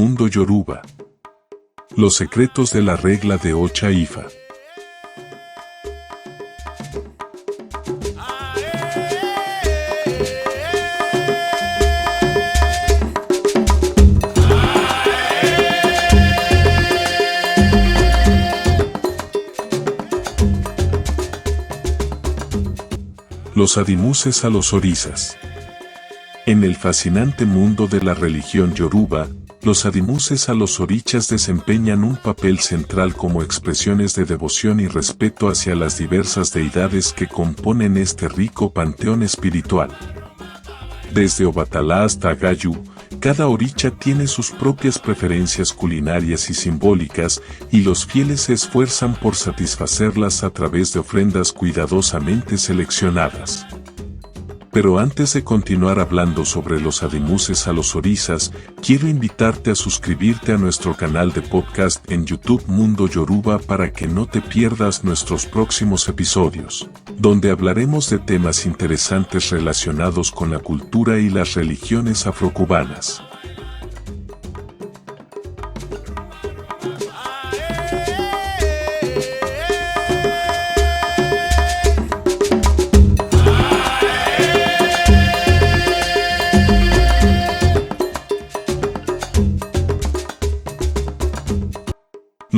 Mundo Yoruba. Los secretos de la regla de Ocha Ifa. Los adimuses a los orisas. En el fascinante mundo de la religión yoruba, los adimuses a los orichas desempeñan un papel central como expresiones de devoción y respeto hacia las diversas deidades que componen este rico panteón espiritual. Desde Obatala hasta Agayu, cada oricha tiene sus propias preferencias culinarias y simbólicas, y los fieles se esfuerzan por satisfacerlas a través de ofrendas cuidadosamente seleccionadas. Pero antes de continuar hablando sobre los adimuses a los orisas, quiero invitarte a suscribirte a nuestro canal de podcast en YouTube Mundo Yoruba para que no te pierdas nuestros próximos episodios, donde hablaremos de temas interesantes relacionados con la cultura y las religiones afrocubanas.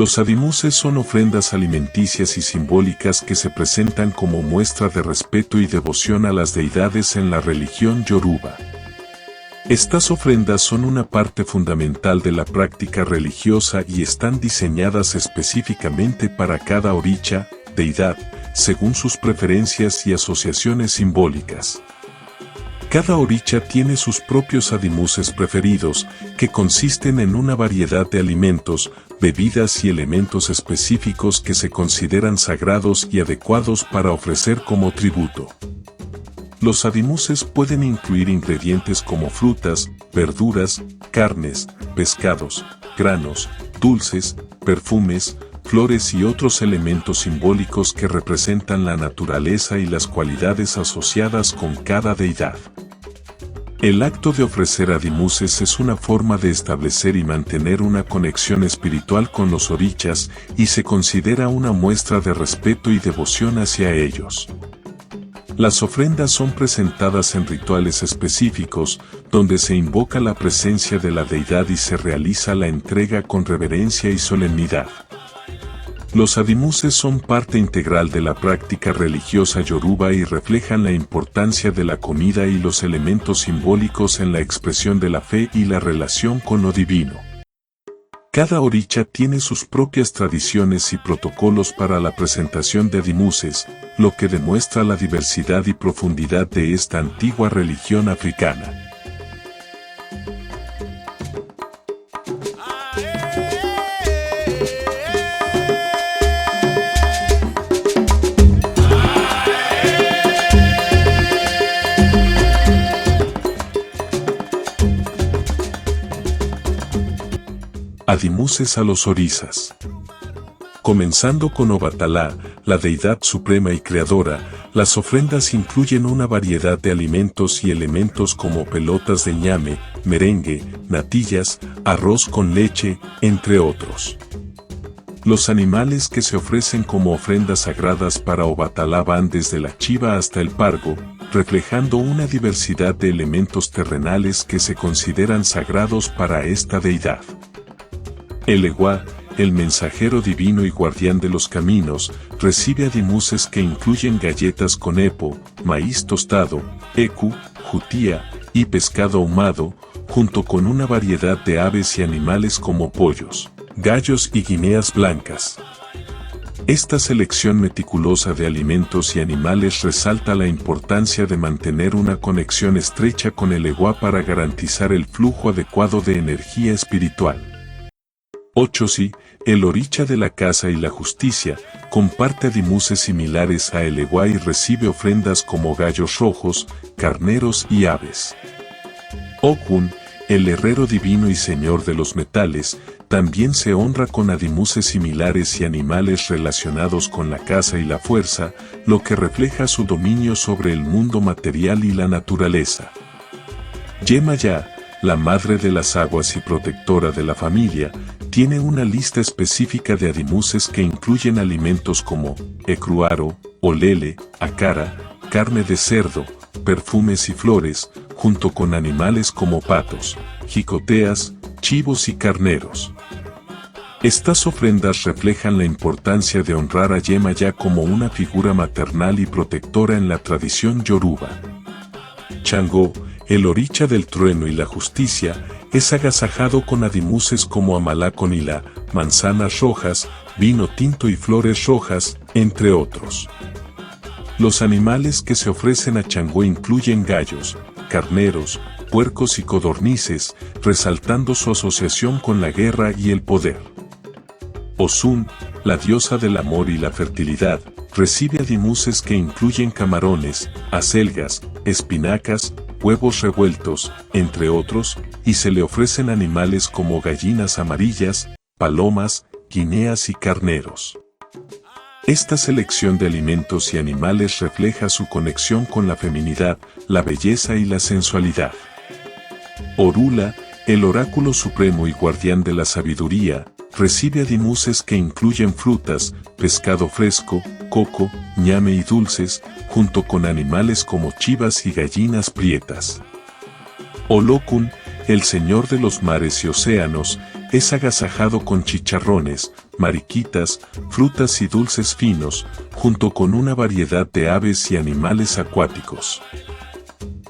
Los adimuses son ofrendas alimenticias y simbólicas que se presentan como muestra de respeto y devoción a las deidades en la religión yoruba. Estas ofrendas son una parte fundamental de la práctica religiosa y están diseñadas específicamente para cada oricha, deidad, según sus preferencias y asociaciones simbólicas. Cada oricha tiene sus propios adimuses preferidos, que consisten en una variedad de alimentos, bebidas y elementos específicos que se consideran sagrados y adecuados para ofrecer como tributo. Los adimuses pueden incluir ingredientes como frutas, verduras, carnes, pescados, granos, dulces, perfumes, flores y otros elementos simbólicos que representan la naturaleza y las cualidades asociadas con cada deidad. El acto de ofrecer adimuses es una forma de establecer y mantener una conexión espiritual con los orichas y se considera una muestra de respeto y devoción hacia ellos. Las ofrendas son presentadas en rituales específicos, donde se invoca la presencia de la deidad y se realiza la entrega con reverencia y solemnidad. Los adimuses son parte integral de la práctica religiosa yoruba y reflejan la importancia de la comida y los elementos simbólicos en la expresión de la fe y la relación con lo divino. Cada oricha tiene sus propias tradiciones y protocolos para la presentación de adimuses, lo que demuestra la diversidad y profundidad de esta antigua religión africana. Adimuses a los orisas. Comenzando con Obatala, la deidad suprema y creadora, las ofrendas incluyen una variedad de alimentos y elementos como pelotas de ñame, merengue, natillas, arroz con leche, entre otros. Los animales que se ofrecen como ofrendas sagradas para Obatala van desde la chiva hasta el pargo, reflejando una diversidad de elementos terrenales que se consideran sagrados para esta deidad. El Ewa, el mensajero divino y guardián de los caminos, recibe adimuses que incluyen galletas con epo, maíz tostado, ecu, jutía y pescado ahumado, junto con una variedad de aves y animales como pollos, gallos y guineas blancas. Esta selección meticulosa de alimentos y animales resalta la importancia de mantener una conexión estrecha con el Ewa para garantizar el flujo adecuado de energía espiritual. Ochosi, el oricha de la casa y la justicia, comparte adimuses similares a el Ewa y recibe ofrendas como gallos rojos, carneros y aves. Okun, el herrero divino y señor de los metales, también se honra con adimuses similares y animales relacionados con la casa y la fuerza, lo que refleja su dominio sobre el mundo material y la naturaleza. Yemaya, la madre de las aguas y protectora de la familia, tiene una lista específica de adimuses que incluyen alimentos como ecruaro, olele, acara, carne de cerdo, perfumes y flores, junto con animales como patos, jicoteas, chivos y carneros. Estas ofrendas reflejan la importancia de honrar a Yemaya como una figura maternal y protectora en la tradición yoruba. Changó, el oricha del trueno y la justicia, es agasajado con adimuses como amalá con hila, manzanas rojas, vino tinto y flores rojas, entre otros. Los animales que se ofrecen a Changó incluyen gallos, carneros, puercos y codornices, resaltando su asociación con la guerra y el poder. Osun, la diosa del amor y la fertilidad, recibe adimuses que incluyen camarones, acelgas, espinacas, huevos revueltos, entre otros, y se le ofrecen animales como gallinas amarillas, palomas, guineas y carneros. Esta selección de alimentos y animales refleja su conexión con la feminidad, la belleza y la sensualidad. Orula, el oráculo supremo y guardián de la sabiduría, recibe adimuses que incluyen frutas, pescado fresco, coco, ñame y dulces, junto con animales como chivas y gallinas prietas. Olokun, el señor de los mares y océanos, es agasajado con chicharrones, mariquitas, frutas y dulces finos, junto con una variedad de aves y animales acuáticos.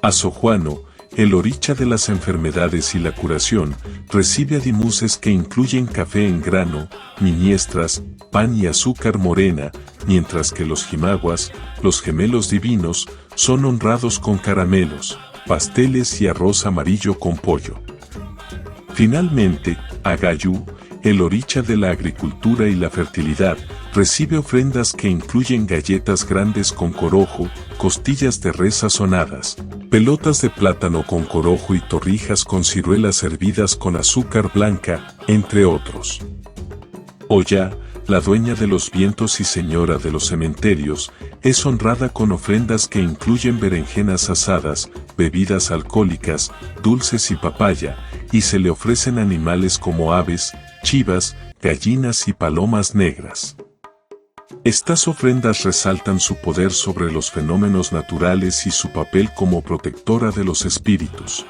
Asojuano, el oricha de las enfermedades y la curación, recibe adimuses que incluyen café en grano, miniestras, pan y azúcar morena, mientras que los jimaguas, los gemelos divinos, son honrados con caramelos, pasteles y arroz amarillo con pollo. Finalmente, Agayú, el oricha de la agricultura y la fertilidad, recibe ofrendas que incluyen galletas grandes con corojo, costillas de res sazonadas, pelotas de plátano con corojo y torrijas con ciruelas hervidas con azúcar blanca, entre otros. Oya, la dueña de los vientos y señora de los cementerios, es honrada con ofrendas que incluyen berenjenas asadas, bebidas alcohólicas, dulces y papaya, y se le ofrecen animales como aves, chivas, gallinas y palomas negras. Estas ofrendas resaltan su poder sobre los fenómenos naturales y su papel como protectora de los espíritus.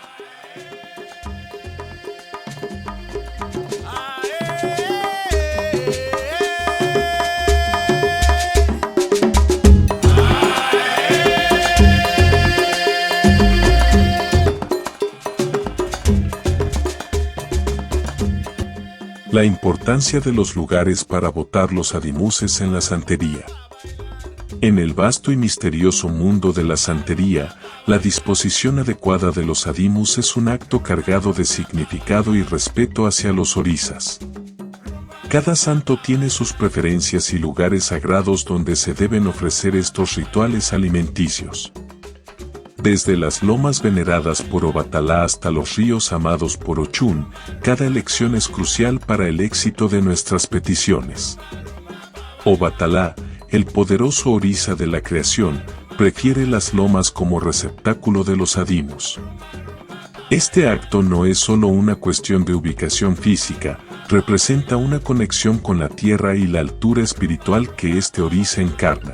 La importancia de los lugares para botar los adimuses en la santería. En el vasto y misterioso mundo de la santería, la disposición adecuada de los adimus es un acto cargado de significado y respeto hacia los orisas. Cada santo tiene sus preferencias y lugares sagrados donde se deben ofrecer estos rituales alimenticios. Desde las lomas veneradas por Obatalá hasta los ríos amados por Ochún, cada elección es crucial para el éxito de nuestras peticiones. Obatalá, el poderoso orisa de la creación, prefiere las lomas como receptáculo de los adimus. Este acto no es solo una cuestión de ubicación física, representa una conexión con la tierra y la altura espiritual que este orisa encarna.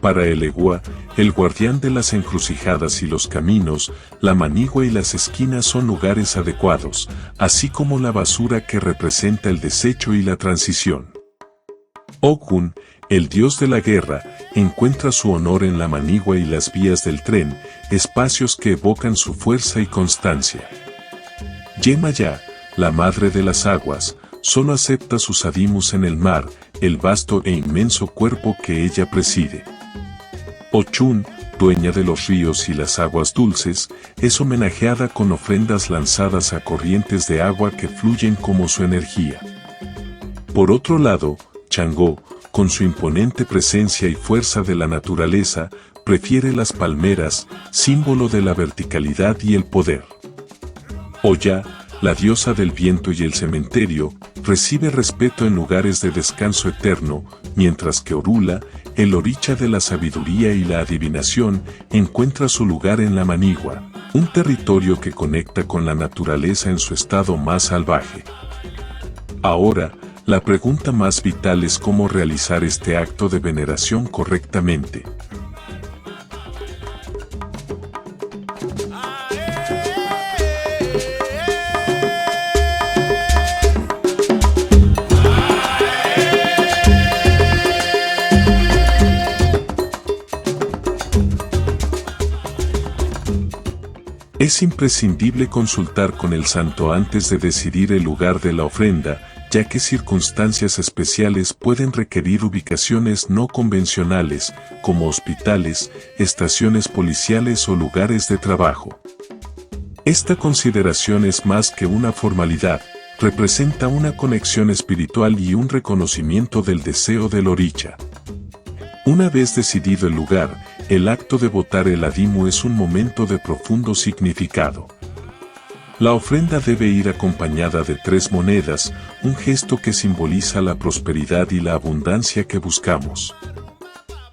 Para el Egua, el guardián de las encrucijadas y los caminos, la manigua y las esquinas son lugares adecuados, así como la basura que representa el desecho y la transición. Ogun, el dios de la guerra, encuentra su honor en la manigua y las vías del tren, espacios que evocan su fuerza y constancia. Yemaya, la madre de las aguas, solo acepta sus adimus en el mar, el vasto e inmenso cuerpo que ella preside. Ochún, dueña de los ríos y las aguas dulces, es homenajeada con ofrendas lanzadas a corrientes de agua que fluyen como su energía. Por otro lado, Changó, con su imponente presencia y fuerza de la naturaleza, prefiere las palmeras, símbolo de la verticalidad y el poder. Oya, la diosa del viento y el cementerio, recibe respeto en lugares de descanso eterno, mientras que Orula, el oricha de la sabiduría y la adivinación, encuentra su lugar en la manigua, Un territorio que conecta con la naturaleza en su estado más salvaje. Ahora, la pregunta más vital es cómo realizar este acto de veneración correctamente. Es imprescindible consultar con el santo antes de decidir el lugar de la ofrenda, ya que circunstancias especiales pueden requerir ubicaciones no convencionales, como hospitales, estaciones policiales o lugares de trabajo. Esta consideración es más que una formalidad, representa una conexión espiritual y un reconocimiento del deseo del oricha. Una vez decidido el lugar, el acto de botar el adimu es un momento de profundo significado. La ofrenda debe ir acompañada de 3 monedas, un gesto que simboliza la prosperidad y la abundancia que buscamos.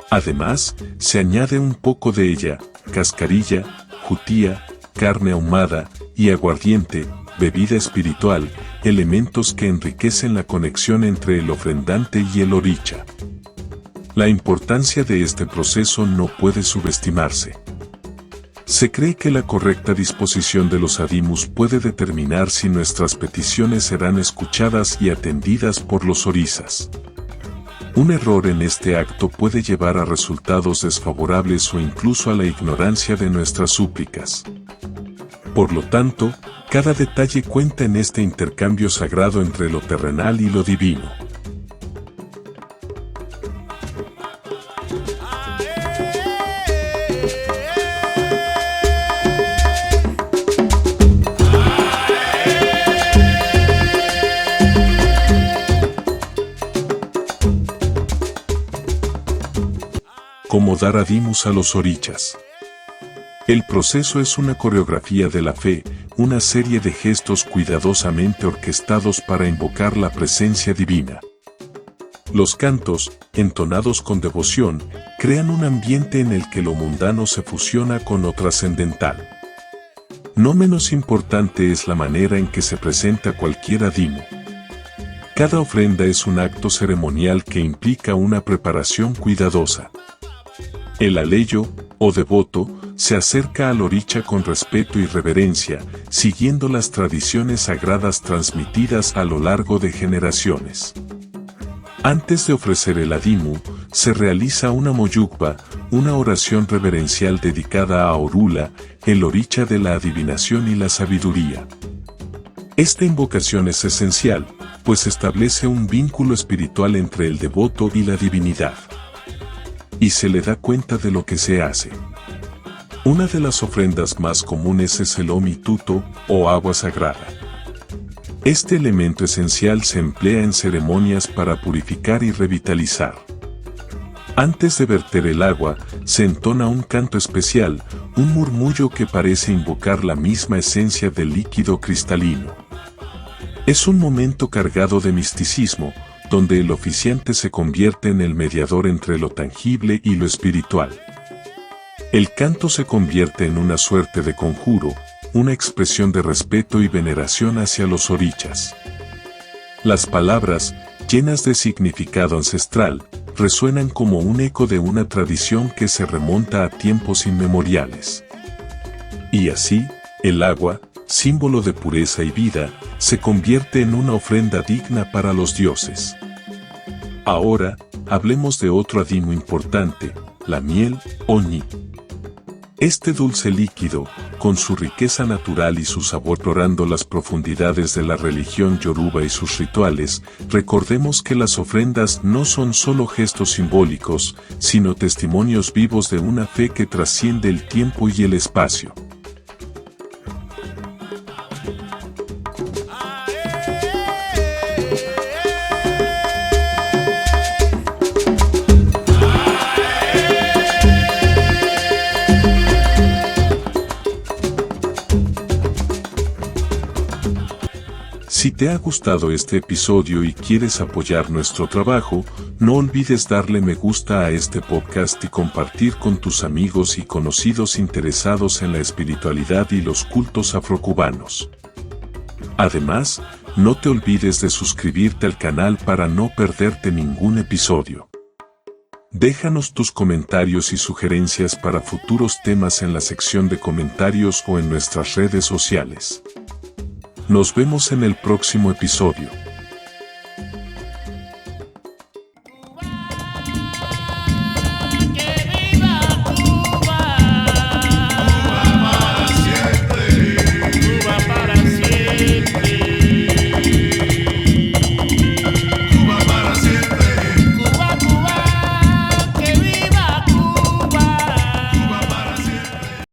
Además, se añade un poco de ella, cascarilla, jutía, carne ahumada y aguardiente, bebida espiritual, elementos que enriquecen la conexión entre el ofrendante y el oricha. La importancia de este proceso no puede subestimarse. Se cree que la correcta disposición de los adimus puede determinar si nuestras peticiones serán escuchadas y atendidas por los orishas. Un error en este acto puede llevar a resultados desfavorables o incluso a la ignorancia de nuestras súplicas. Por lo tanto, cada detalle cuenta en este intercambio sagrado entre lo terrenal y lo divino. Cómo dar adimus a los orichas. El proceso es una coreografía de la fe, una serie de gestos cuidadosamente orquestados para invocar la presencia divina. Los cantos, entonados con devoción, crean un ambiente en el que lo mundano se fusiona con lo trascendental. No menos importante es la manera en que se presenta cualquier adimu. Cada ofrenda es un acto ceremonial que implica una preparación cuidadosa. El aleyo, o devoto, se acerca al oricha con respeto y reverencia, siguiendo las tradiciones sagradas transmitidas a lo largo de generaciones. Antes de ofrecer el adimu, se realiza una moyukba, una oración reverencial dedicada a Orula, el oricha de la adivinación y la sabiduría. Esta invocación es esencial, pues establece un vínculo espiritual entre el devoto y la divinidad. Y se le da cuenta de lo que se hace. Una de las ofrendas más comunes es el omituto, o agua sagrada. Este elemento esencial se emplea en ceremonias para purificar y revitalizar. Antes de verter el agua, se entona un canto especial, un murmullo que parece invocar la misma esencia del líquido cristalino. Es un momento cargado de misticismo, donde el oficiante se convierte en el mediador entre lo tangible y lo espiritual. El canto se convierte en una suerte de conjuro, una expresión de respeto y veneración hacia los orichas. Las palabras, llenas de significado ancestral, resuenan como un eco de una tradición que se remonta a tiempos inmemoriales. Y así, el agua, símbolo de pureza y vida, se convierte en una ofrenda digna para los dioses. Ahora, hablemos de otro adimu importante, la miel, o ñi. Este dulce líquido, con su riqueza natural y su sabor explorando las profundidades de la religión yoruba y sus rituales, recordemos que las ofrendas no son solo gestos simbólicos, sino testimonios vivos de una fe que trasciende el tiempo y el espacio. Si te ha gustado este episodio y quieres apoyar nuestro trabajo, no olvides darle me gusta a este podcast y compartir con tus amigos y conocidos interesados en la espiritualidad y los cultos afrocubanos. Además, no te olvides de suscribirte al canal para no perderte ningún episodio. Déjanos tus comentarios y sugerencias para futuros temas en la sección de comentarios o en nuestras redes sociales. Nos vemos en el próximo episodio.